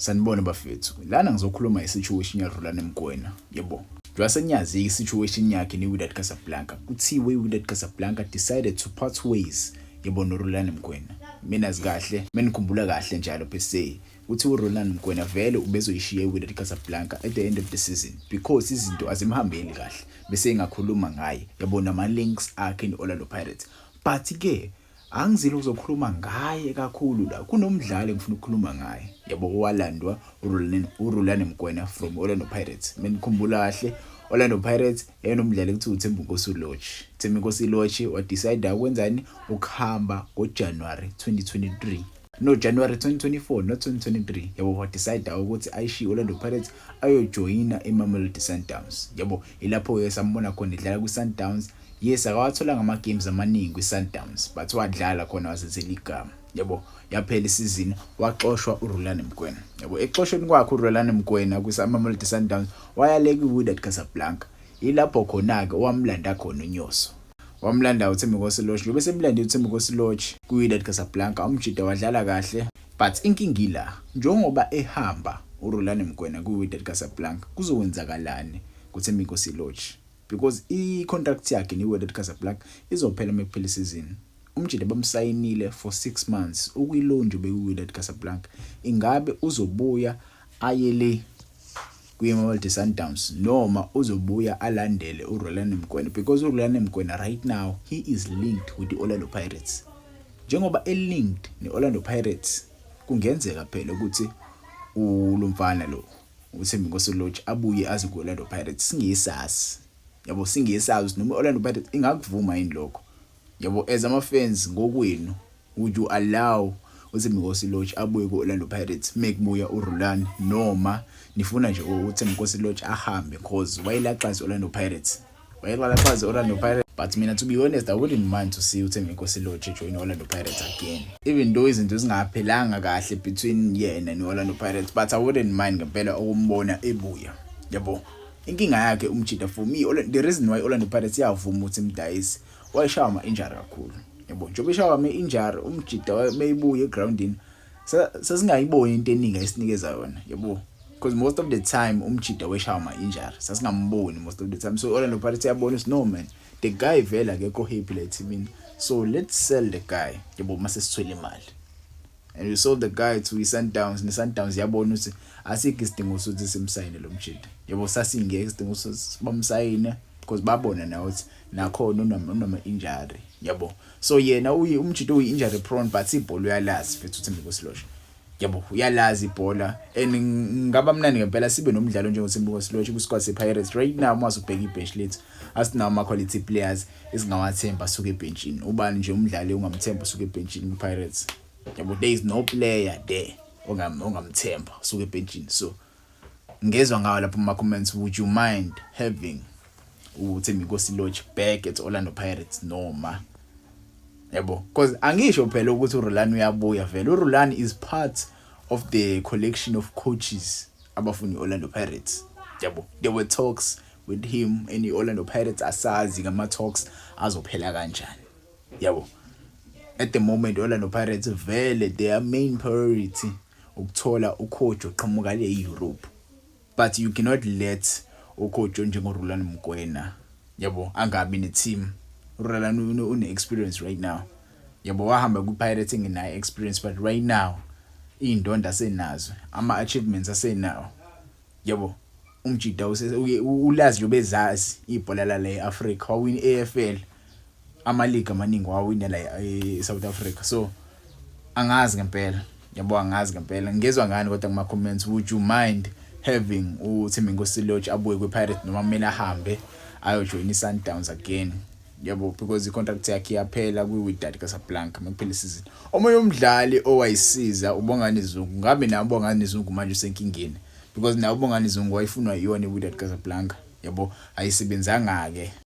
Sanibona bafethu. Lana ngizokhuluma isituation yaRolani Mkwena, yebo. Njengoba senyazi isituation yakhe neWydad Casablanca. Kuthiwe iWydad Casablanca decided to part ways yebo noRolani Mkwena. Mina zikahle, menikhumbula kahle njalo pese. Kuthiwe uRolani Mkwena vele ubezoyishiya iWydad Casablanca at the end of the season because izinto azimhambeli kahle. Bese engakhuluma ngaye, yabo nama links akhe neOrlando Pirates. But ke angizile uzokhuluma ngaye kakhulu la kunomdlali engifuna ukukhuluma ngaye yabo owalandwa uRolani Mkwena from Orlando Pirates. Menikhumbula kahle Orlando Pirates enomdlali ekuthiwa uThembinkosi Lorch. Thembinkosi Lorch wadecide ukwenzani ukuhamba ngoJanuary 2023. No, January 2024, not 2023. Yabo wadecide ukuthi ayishiye Orlando Pirates ayojoyina eMamelodi Sundowns. Yabo ilapho yesambona khona idlala kuSundowns. Yes, akawathola ngama games amaningi kwiSundowns, but wadlala khona wasenzela igama. Yabo yaphela isizini waxoshwa uRolani Mkwena. Yabo exoshweni kwakhe uRolani Mkwena kwiSaMamelodi Sundowns wayaleka iWydad Casablanca. Ilapho khona ke owamlanda khona uNyoso. Wamlanda uThembinkosi Lorch, njobe semlanda uThembinkosi Lorch kuWydad Casablanca umjida wadlala kahle, but inkingi la njengoba ehamba uRolani Mkwena kuWydad Casablanca kuzokwenzakalani kuThembinkosi Lorch because i-contract yakhe neWydad Casablanca izophela mekuphela isizini. Umjida bamsayinile for 6 months ukuyilonje beWydad Casablanca. Ingabe uzobuya ayele kwiMamelodi Sundowns noma uzobuya alandele uRolani Mkwena because uRolani Mkwena right now he is linked with the Orlando Pirates. Njengoba elinked neOrlando Pirates kungenzeka phela ukuthi ulumfana lo uThembinkosi Lorch abuye aze kuOrlando Pirates singesazi. Yabo singesazi noma Orlando Pirates ingakuvuma yini lokho. Yabo as ama fans ngokwenu would you allow uThembinkosi Lorch abuye kuOrlando Pirates mekubuya uRolani noma nifuna nje uThembinkosi Lorch ahambe because wayilaxaza Orlando Pirates. Wayilaxaza Orlando Pirates, but mina to be honest I wouldn't mind to see uThembinkosi Lorch join Orlando Pirates again. Even though izinto zingaphelanga kahle between yena neOrlando Pirates, but I wouldn't mind ngempela ukumbona ebuya. Yabo inkinga yakhe umjida for me the reason why Orlando Pirates yavuma ukuthi imdayisi wayishaya ama injury kakhulu. Yabo njobe ishaya ama injury umjida mayibuye egroundini sasingayiboni into eningi esinikeza yona. Yabo because most of the time umjida weshaya ama injury sasingamboni most of the time, so Orlando Pirates yabona ukuthi no man, the guy vela akekho happy le team, so let's sell the guy. Yabo mase sithwele imali. And we sold the guy to Sundowns. The Sundowns yabona ukuthi asikho isidingo sokuthi simsayine lo mjida. Yabo sasingeke isidingo sokuthi bamsayine because babona na ukuthi nakhona unama injury. Yabo so yena umjida uyi-injury prone, but ibhola uyalazi futhi uThembinkosi Lorch. Yabo uyalazi ibhola and ngaba mnandi ngempela sibe nomdlalo njengoThembinkosi Lorch ku-squad se-Pirates right now. Mase ubheka ibench lethu asinawo ama-quality players esingawathemba suka ebenchini. Ubani nje umdlali ungamthemba suka ebenchini ku-Pirates? Yabo there is no player there ongamthemba suka ebenchini. So ngezwe ngawo lapho kuma comments, would you mind having uThembinkosi Lorch back at Orlando Pirates noma? Yabo because angisho phela ukuthi uRolani uyabuya vele. uRolani is part of the collection of coaches abafuni Orlando Pirates. Yabo there were talks with him and Orlando Pirates asazi ngama talks azophela kanjani. Yabo at the moment Orlando Pirates vele their main priority ukuthola ucoach oqhamuka le-Europe, but you cannot let ucoach njengoRolani Mkwena yabo angabi ne-team. uRolani une-experience right now. Yabo wahamba ku-Pirates engenayo experience, but right now iy'ndondo asenazo, ama-achievements asenawo. Yabo umjida ulazi njobe ezazi ibhola la e-Africa, wawina i-AFL, ama-league amaningi wawina la e-South Africa. So angazi ngempela. Yabo angazi ngempela ngezwe ngani kodwa kuma comments, would you mind having uThembinkosi Lorch abuye kwi-Pirates noma kumele ahambe ayojoin iSundowns again? Yabo because i-contract yakhe yaphela kwiWydad Casablanca mekuphela isizini. Omunye umdlali owayisiza uBongani Zungu, ngabe nawo uBongani Zungu manje usenkingeni because nawo uBongani Zungu wayifunwa iyona iWydad Casablanca. Yabo ayisebenzanga ke.